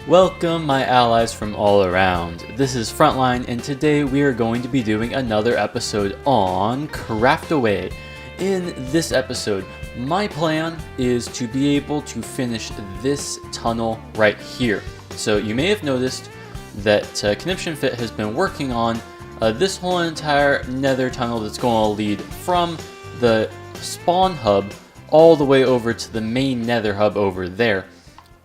Welcome my allies from all around. This is Frontline and today we are going to be doing another episode on Craftaway. In this episode, my plan is to be able to finish this tunnel right here. So you may have noticed that KunipshunFit has been working on this whole entire nether tunnel that's going to lead from the spawn hub all the way over to the main nether hub over there.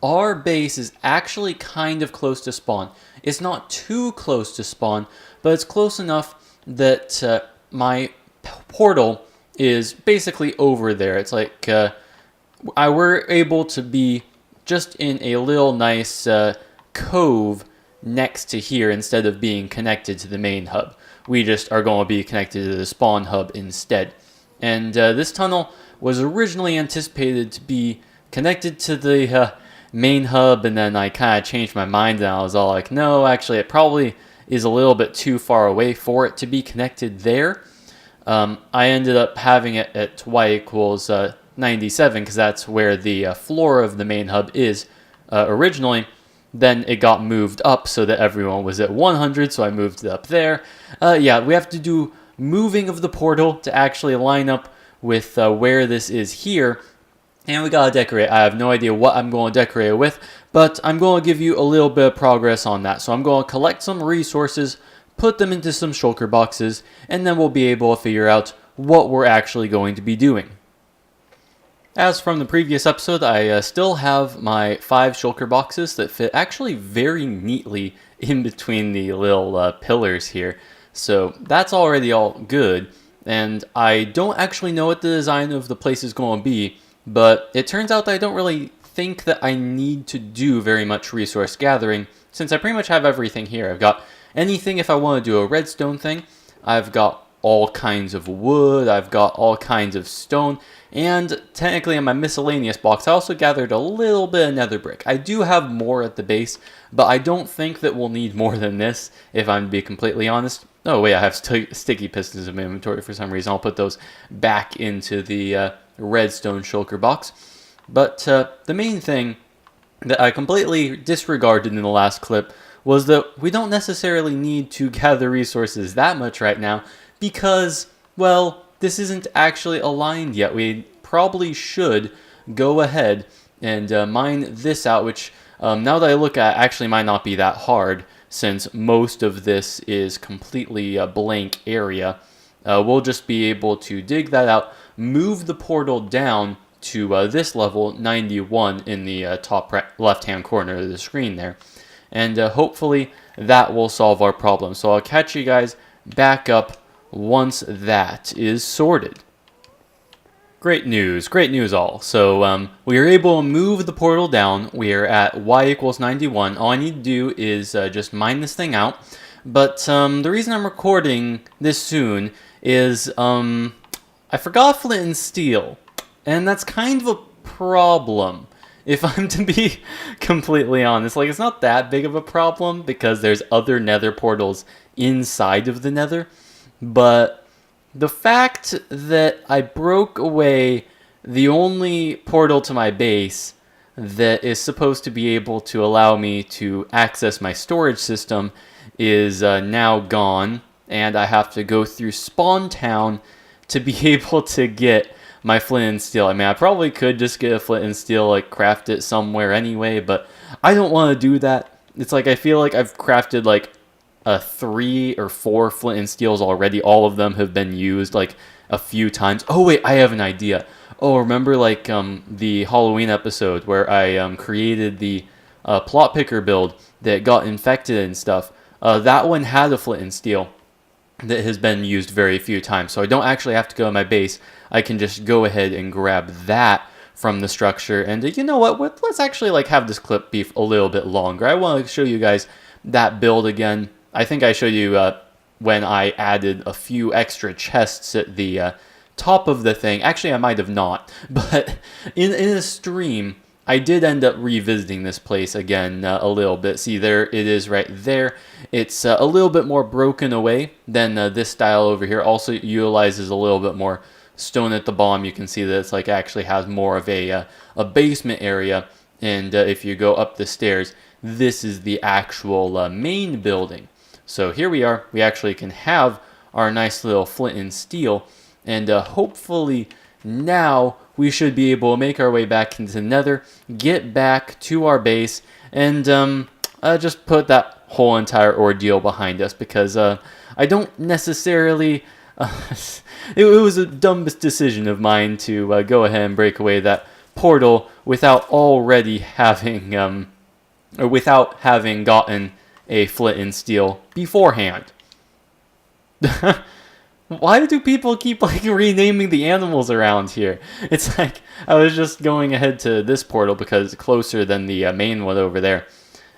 Our base is actually kind of close to spawn. It's not too close to spawn, but it's close enough that my portal is basically over there. It's like we're able to be just in a little nice cove next to here instead of being connected to the main hub. We just are going to be connected to the spawn hub instead. And this tunnel was originally anticipated to be connected to the main hub, and then I kind of changed my mind and I was all like, no, actually it probably is a little bit too far away for it to be connected there. I ended up having it at y equals 97 because that's where the floor of the main hub is originally. Then it got moved up so that everyone was at 100, so I moved it up there. Yeah, we have to do moving of the portal to actually line up with where this is here. And we gotta decorate. I have no idea what I'm going to decorate it with, but I'm going to give you a little bit of progress on that. So I'm going to collect some resources, put them into some shulker boxes, and then we'll be able to figure out what we're actually going to be doing. As from the previous episode, I still have my 5 shulker boxes that fit actually very neatly in between the little pillars here. So that's already all good, and I don't actually know what the design of the place is going to be. But it turns out that I don't really think that I need to do very much resource gathering, since I pretty much have everything here. I've got anything if I want to do a redstone thing. I've got all kinds of wood. I've got all kinds of stone. And technically in my miscellaneous box, I also gathered a little bit of nether brick. I do have more at the base, but I don't think that we'll need more than this, if I'm to be completely honest. Oh wait, I have sticky pistons in my inventory for some reason. I'll put those back into the redstone shulker box. But the main thing that I completely disregarded in the last clip was that we don't necessarily need to gather resources that much right now because, well, this isn't actually aligned yet. We probably should go ahead and mine this out, which now that I look at, actually might not be that hard since most of this is completely a blank area. We'll just be able to dig that out, move the portal down to this level, 91, in the top left-hand corner of the screen there. And hopefully that will solve our problem. So I'll catch you guys back up once that is sorted. Great news all. So we are able to move the portal down. We are at y equals 91. All I need to do is just mine this thing out. But the reason I'm recording this soon is I forgot flint and steel, and that's kind of a problem if I'm to be completely honest. Like, it's not that big of a problem because there's other nether portals inside of the nether, but the fact that I broke away the only portal to my base that is supposed to be able to allow me to access my storage system is now gone, and I have to go through Spawn Town to be able to get my flint and steel. I mean, I probably could just get a flint and steel, like craft it somewhere anyway, but I don't want to do that. It's like I feel like I've crafted like 3 or 4 flint and steels already. All of them have been used like a few times. Oh wait, I have an idea. Oh, remember like the Halloween episode where I created the plot picker build that got infected and stuff? That one had a flint and steel that has been used very few times, so I don't actually have to go to my base. I can just go ahead and grab that from the structure. And you know what? Let's actually like have this clip be a little bit longer. I want to show you guys that build again. I think I showed you when I added a few extra chests at the top of the thing. Actually, I might have not, but in a stream, I did end up revisiting this place again a little bit. See, there it is right there. It's a little bit more broken away than this style over here. Also utilizes a little bit more stone at the bottom. You can see that it's like actually has more of a basement area And if you go up the stairs, this is the actual main building. So here we are. We actually can have our nice little flint and steel. And hopefully now we should be able to make our way back into the Nether, get back to our base, and just put that whole entire ordeal behind us, because I don't necessarily... it was a dumb decision of mine to go ahead and break away that portal without already having... or without having gotten a flint and steel beforehand. Why do people keep like renaming the animals around here? It's like I was just going ahead to this portal because it's closer than the main one over there.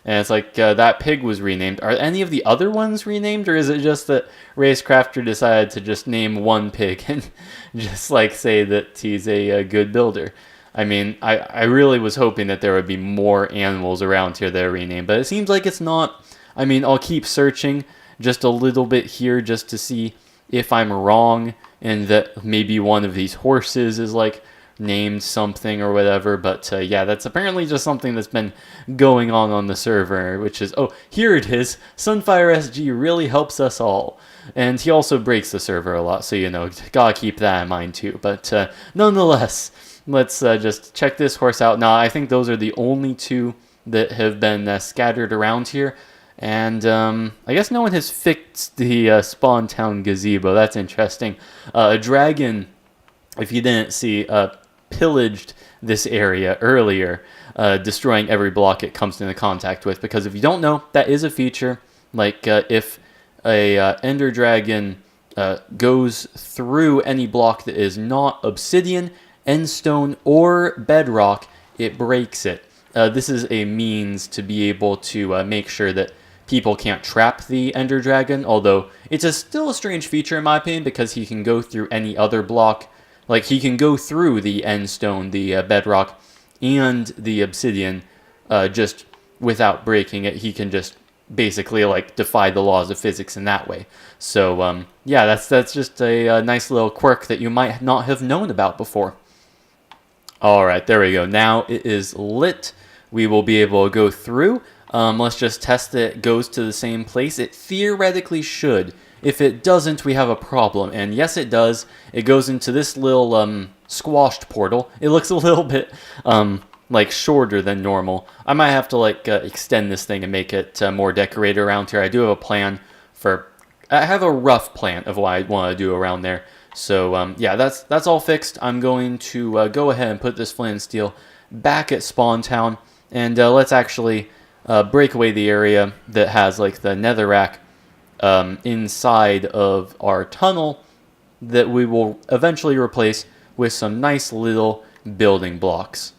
And it's like that pig was renamed. Are any of the other ones renamed, or is it just that Racecrafter decided to just name one pig and just like say that he's a good builder? I mean, I really was hoping that there would be more animals around here that are renamed, but it seems like it's not. I mean, I'll keep searching just a little bit here just to see if I'm wrong and that maybe one of these horses is like named something or whatever. But yeah, that's apparently just something that's been going on the server, which is, oh, here it is. Sunfire SG really helps us all. And he also breaks the server a lot, so, you know, gotta keep that in mind too. But nonetheless, let's just check this horse out. Now, I think those are the only two that have been scattered around here. And I guess no one has fixed the Spawn Town gazebo. That's interesting. A dragon, if you didn't see, pillaged this area earlier, destroying every block it comes into contact with. Because if you don't know, that is a feature. Like if a Ender Dragon goes through any block that is not obsidian, endstone, or bedrock, it breaks it. This is a means to be able to make sure that people can't trap the Ender Dragon, although it's still a strange feature in my opinion, because he can go through any other block. Like, he can go through the endstone, the bedrock, and the obsidian just without breaking it. He can just basically, like, defy the laws of physics in that way. So, yeah, that's just a nice little quirk that you might not have known about before. Alright, there we go. Now it is lit. We will be able to go through. Let's just test that it goes to the same place. It theoretically should. If it doesn't, we have a problem. And yes, it does. It goes into this little squashed portal. It looks a little bit like shorter than normal. I might have to like extend this thing and make it more decorated around here. I do have a plan for... I have a rough plan of what I want to do around there. So yeah, that's all fixed. I'm going to go ahead and put this flint and steel back at Spawn Town. And let's actually... break away the area that has like the netherrack inside of our tunnel that we will eventually replace with some nice little building blocks.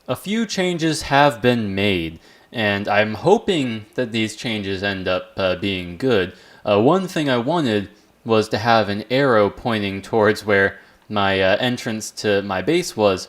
A few changes have been made, and I'm hoping that these changes end up being good. One thing I wanted was to have an arrow pointing towards where my entrance to my base was.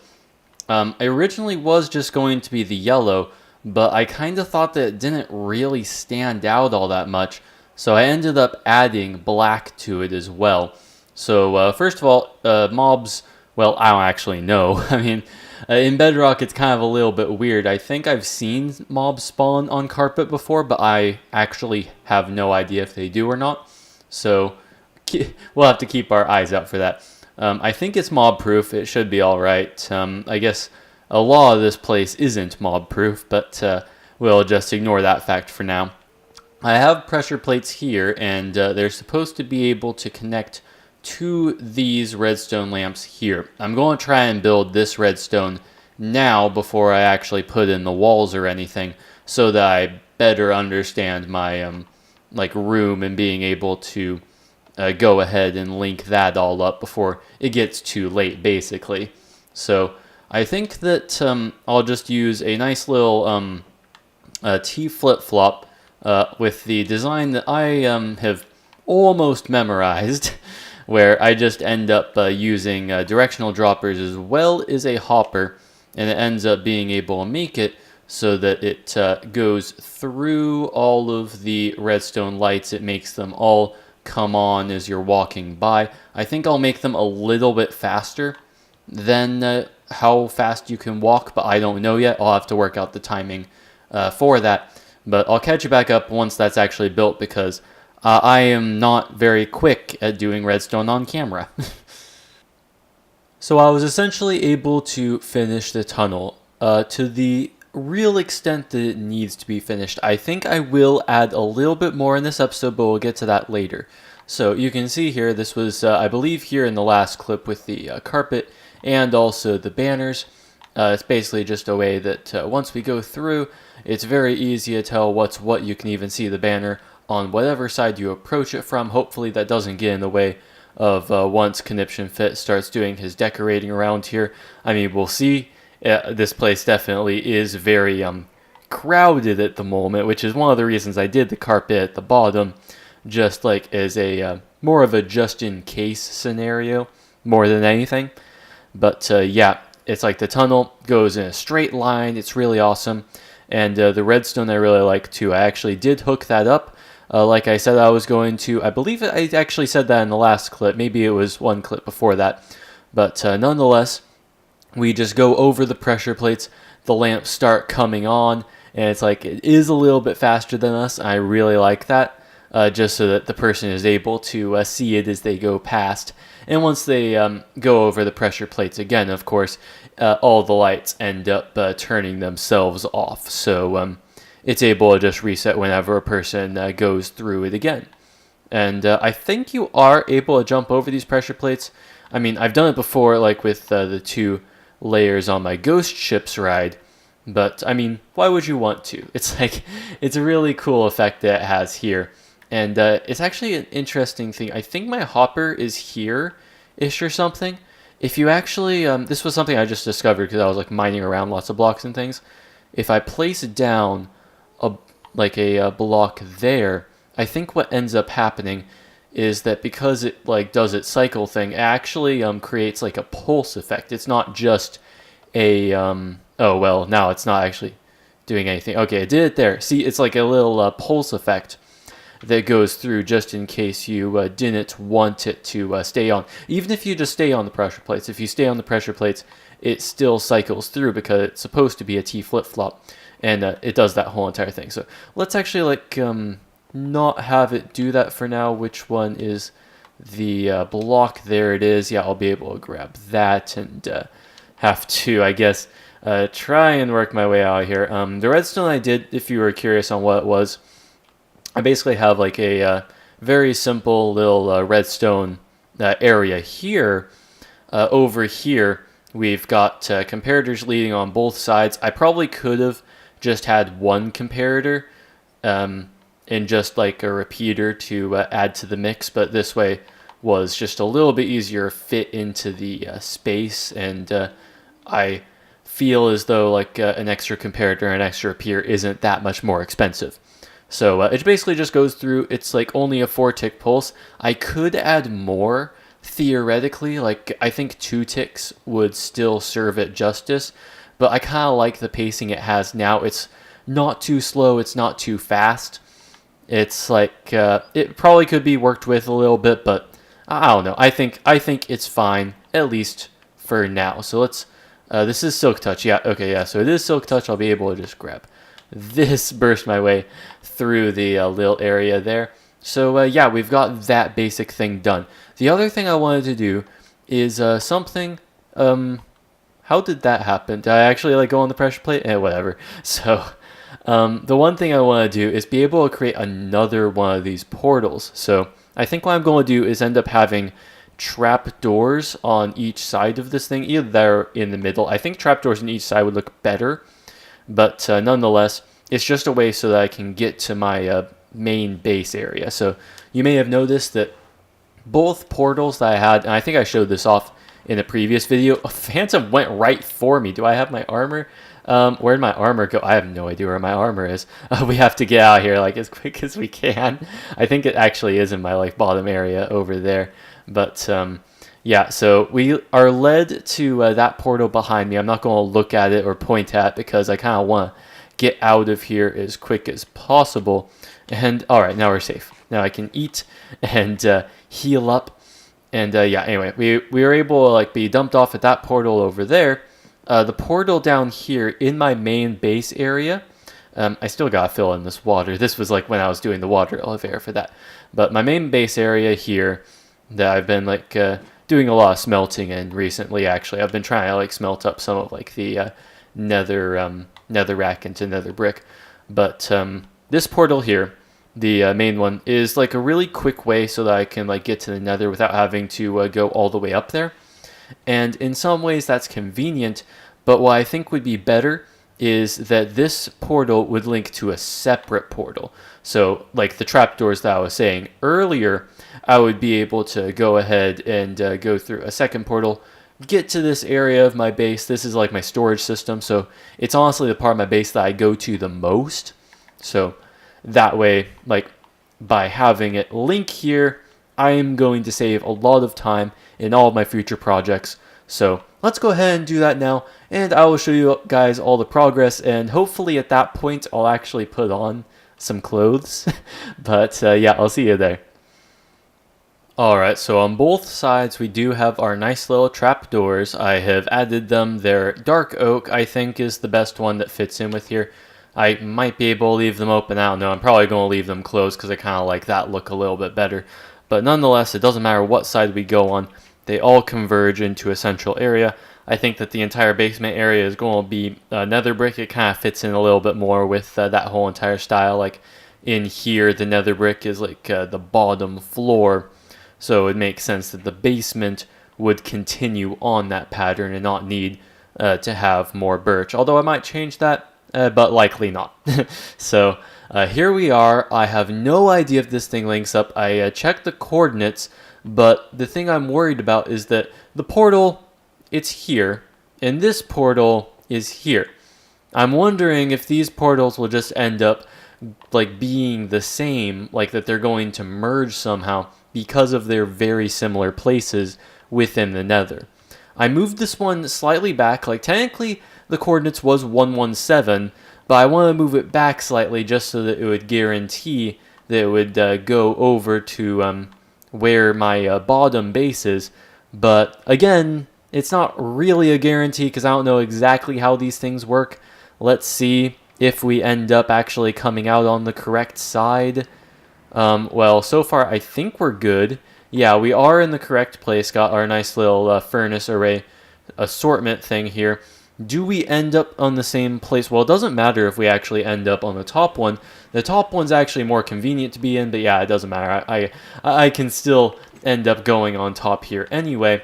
It originally was just going to be the yellow, but I kind of thought that it didn't really stand out all that much, so I ended up adding black to it as well. So first of all, mobs, well, I don't actually know. I mean, in Bedrock it's kind of a little bit weird. I think I've seen mobs spawn on carpet before, but I actually have no idea if they do or not. So we'll have to keep our eyes out for that. I think it's mob proof. It should be alright. I guess a law of this place isn't mob proof, but we'll just ignore that fact for now. I have pressure plates here, and they're supposed to be able to connect to these redstone lamps here. I'm going to try and build this redstone now before I actually put in the walls or anything, so that I better understand my like room and being able to go ahead and link that all up before it gets too late, basically. So I think that I'll just use a nice little T flip-flop with the design that I have almost memorized, where I just end up using directional droppers as well as a hopper, and it ends up being able to make it so that it goes through all of the redstone lights. It makes them all come on as you're walking by. I think I'll make them a little bit faster than how fast you can walk, but I don't know yet. I'll have to work out the timing for that. But I'll catch you back up once that's actually built, because I am not very quick at doing redstone on camera. So I was essentially able to finish the tunnel to the real extent that it needs to be finished. I think I will add a little bit more in this episode, but we'll get to that later. So you can see here, this was, I believe, here in the last clip with the carpet and also the banners. It's basically just a way that once we go through, it's very easy to tell what's what. You can even see the banner on whatever side you approach it from. Hopefully that doesn't get in the way of once KunipshunFit starts doing his decorating around here. I mean, we'll see. This place definitely is very crowded at the moment, which is one of the reasons I did the carpet at the bottom, just like as a more of a just-in-case scenario more than anything. But yeah, it's like the tunnel goes in a straight line. It's really awesome. And the redstone I really like too. I actually did hook that up. Like I said I was going to. I believe I actually said that in the last clip. Maybe it was one clip before that. But nonetheless, we just go over the pressure plates. The lamps start coming on. And it's like it is a little bit faster than us. I really like that. Just so that the person is able to see it as they go past. And once they go over the pressure plates again, of course, all the lights end up turning themselves off. So it's able to just reset whenever a person goes through it again. And I think you are able to jump over these pressure plates. I mean, I've done it before, like with the 2 layers on my ghost ships ride. But, I mean, why would you want to? It's like, it's a really cool effect that it has here. And it's actually an interesting thing. I think my hopper is here-ish or something. If you actually, this was something I just discovered because I was like mining around lots of blocks and things. If I place down a block there, I think what ends up happening is that because it like does its cycle thing, it actually creates like a pulse effect. It's not just a, oh well, now it's not actually doing anything. Okay, it did it there. See, it's like a little pulse effect that goes through just in case you didn't want it to stay on. Even if you just stay on the pressure plates, if you stay on the pressure plates, it still cycles through because it's supposed to be a T flip-flop, and it does that whole entire thing. So let's actually like not have it do that for now. Which one is the block? There it is. Yeah, I'll be able to grab that and have to, I guess, try and work my way out here. The redstone I did, if you were curious on what it was, I basically have like a very simple little redstone area here. Over here, we've got comparators leading on both sides. I probably could have just had one comparator and just like a repeater to add to the mix, but this way was just a little bit easier fit into the space, and I feel as though like an extra comparator and an extra repeater isn't that much more expensive. So it basically just goes through. It's like only a 4-tick pulse. I could add more theoretically. Like I think 2 ticks would still serve it justice, but I kind of like the pacing it has now. It's not too slow. It's not too fast. It's like it probably could be worked with a little bit, but I don't know. I think it's fine, at least for now. So let's. This is Silk Touch. Yeah. Okay. Yeah. So it is Silk Touch. I'll be able to just grab this, burst my way through the little area there. So yeah, we've got that basic thing done. The other thing I wanted to do is something. How did that happen? Did I actually like go on the pressure plate? Whatever. So the one thing I want to do is be able to create another one of these portals. So I think what I'm going to do is end up having trap doors on each side of this thing, either there in the middle. I think trap doors on each side would look better, but nonetheless, it's just a way so that I can get to my main base area. So you may have noticed that both portals that I had, and I think I showed this off in a previous video, a phantom went right for me. Do I have my armor? Where'd my armor go? I have no idea where my armor is. We have to get out of here like as quick as we can. I think it actually is in my like bottom area over there. But yeah, so we are led to that portal behind me. I'm not going to look at it or point at it because I kind of want to get out of here as quick as possible. And all right, now we're safe. Now I can eat and heal up. And yeah, anyway, we were able to like be dumped off at that portal over there. the portal down here in my main base area. I still gotta fill in this water. This was like when I was doing the water elevator for that. But my main base area here that I've been like doing a lot of smelting in recently. Actually, I've been trying to like smelt up some of like the nether rack into nether brick. But this portal here, the main one, is like a really quick way so that I can like get to the nether without having to go all the way up there. And in some ways that's convenient, but what I think would be better is that this portal would link to a separate portal. So like the trapdoors that I was saying earlier, I would be able to go ahead and go through a second portal, get to this area of my base. This is like my storage system, so it's honestly the part of my base that I go to the most. So that way, like by having it link here, I am going to save a lot of time in all of my future projects. So let's go ahead and do that now, and I will show you guys all the progress, and hopefully at that point I'll actually put on some clothes. But yeah, I'll see you there. Alright, so on both sides we do have our nice little trapdoors. I have added them. They're dark oak, I think, is the best one that fits in with here. I might be able to leave them open. I don't know. I'm probably going to leave them closed because I kind of like that look a little bit better. But nonetheless, it doesn't matter what side we go on. They all converge into a central area. I think that the entire basement area is going to be nether brick. It kind of fits in a little bit more with that whole entire style. Like in here, the nether brick is like the bottom floor. So it makes sense that the basement would continue on that pattern and not need to have more birch. Although I might change that, but likely not. So here we are. I have no idea if this thing links up. I checked the coordinates, but the thing I'm worried about is that the portal, it's here, and this portal is here. I'm wondering if these portals will just end up like being the same, like that they're going to merge somehow because of their very similar places within the nether. I moved this one slightly back. Like technically the coordinates was 117, but I want to move it back slightly just so that it would guarantee that it would go over to where my bottom base is. But again, it's not really a guarantee because I don't know exactly how these things work. Let's see if we end up actually coming out on the correct side. Well, so far I think we're good. Yeah, we are in the correct place. Got our nice little furnace array assortment thing here. Do we end up on the same place? Well, it doesn't matter if we actually end up on the top one. The top one's actually more convenient to be in, but yeah, it doesn't matter. I can still end up going on top here anyway.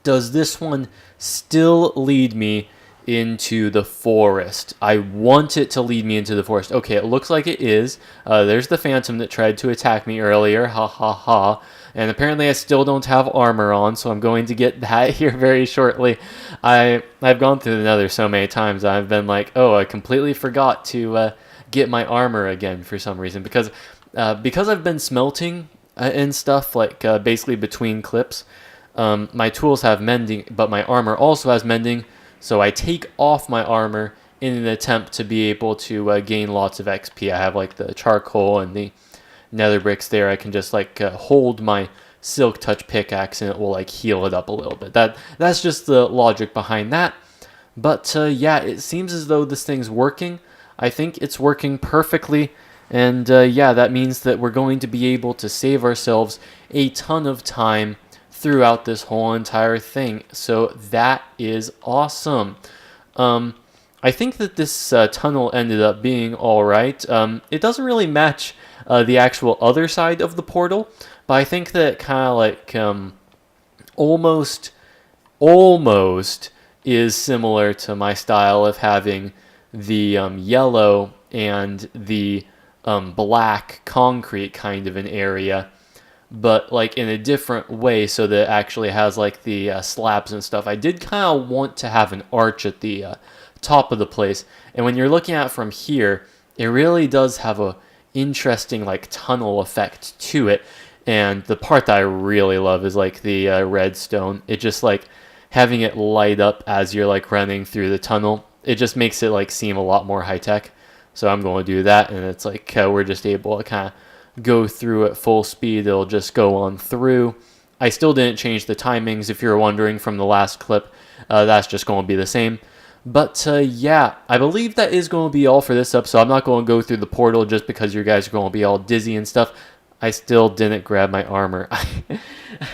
Does this one still lead me into the forest? I want it to lead me into the forest. Okay, it looks like it is. There's the phantom that tried to attack me earlier. Ha ha ha. And apparently I still don't have armor on, so I'm going to get that here very shortly. I've gone through the nether so many times, I've been like, oh, I completely forgot to get my armor again for some reason. Because I've been smelting and stuff, like basically between clips, my tools have mending, but my armor also has mending. So I take off my armor in an attempt to be able to gain lots of XP. I have like the charcoal and the nether bricks there. I can just like hold my silk touch pickaxe and it will like heal it up a little bit. That's just the logic behind that. But yeah, it seems as though this thing's working. I think it's working perfectly. And yeah, that means that we're going to be able to save ourselves a ton of time throughout this whole entire thing. So that is awesome. I think that this tunnel ended up being alright. It doesn't really match the actual other side of the portal, but I think that it kind of like almost is similar to my style of having the yellow and the black concrete kind of an area, but like in a different way, so that it actually has like the slabs and stuff. I did kind of want to have an arch at the top of the place, and when you're looking at it from here, it really does have a interesting like tunnel effect to it. And the part that I really love is like the redstone. It just like having it light up as you're like running through the tunnel, it just makes it like seem a lot more high tech. So I'm going to do that, and it's like we're just able to kind of go through at full speed. It'll just go on through. I still didn't change the timings, if you're wondering from the last clip. That's just going to be the same. But yeah, I believe that is going to be all for this episode. I'm not going to go through the portal just because you guys are going to be all dizzy and stuff. I still didn't grab my armor.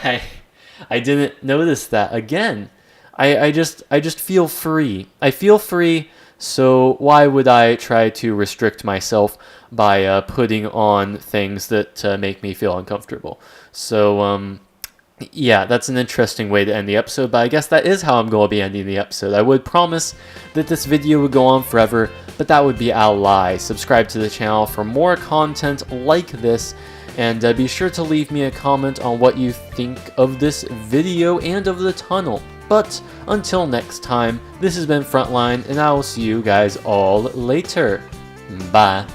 I didn't notice that again. I just feel free. I feel free, so why would I try to restrict myself by putting on things that make me feel uncomfortable? So yeah, that's an interesting way to end the episode, but I guess that is how I'm going to be ending the episode. I would promise that this video would go on forever, but that would be a lie. Subscribe to the channel for more content like this, and be sure to leave me a comment on what you think of this video and of the tunnel. But until next time, this has been Frontline, and I will see you guys all later. Bye.